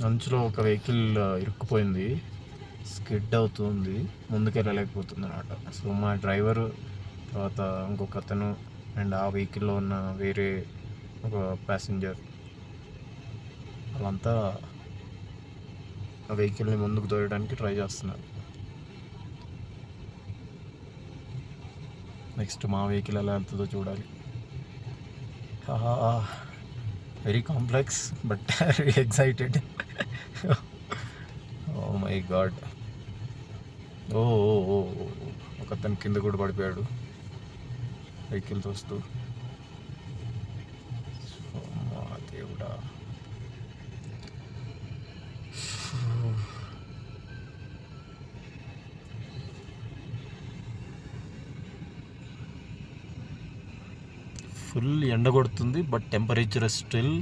అంచులో ఒక vehicle ఇరుక్కుపోయింది, skid అవుతుంది, ముందుకు వెళ్ళలేకపోతుంది అనమాట. సో మా డ్రైవరు, తర్వాత ఇంకొక అతను అండ్ ఆ వెహికల్లో ఉన్న వేరే ఒక ప్యాసింజర్, వాళ్ళంతా ఆ వెహికల్ని ముందుకు తోయడానికి ట్రై చేస్తున్నారు. నెక్స్ట్ మా వెహికల్ ఎలా వెళ్తుందో చూడాలి. Very complex but very excited. Oh my god. ఓ ఒక అతను కింద కూడా పడిపోయాడు వెహికల్ తోస్తూ. మా దేవుడా. ఫుల్ ఎండ కొడుతుంది, బట్ టెంపరేచర్ స్టిల్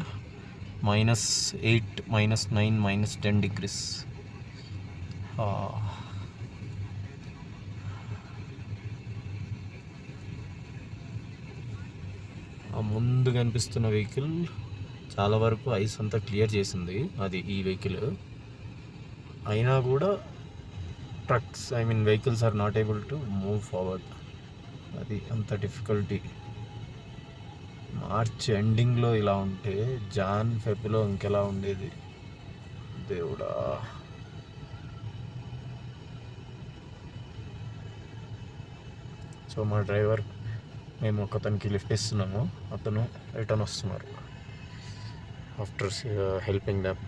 -8, -9, -10 degrees. ఆ ముందు కనిపిస్తున్న వెహికల్ చాలా వరకు ఐస్ అంతా క్లియర్ చేసింది, అది ఈ వెహికల్. అయినా కూడా trucks, vehicles are not able to move forward. అది అంత డిఫికల్టీ. మార్చ్ ఎండింగ్లో ఇలా ఉంటే ఫెబ్లో ఇంకెలా ఉండేది దేవుడా. సో మా డ్రైవర్, మేము ఒకతనికి లిఫ్ట్ ఇస్తున్నాము, అతను రిటర్న్ వస్తున్నారు ఆఫ్టర్ హెల్పింగ్ దమ్.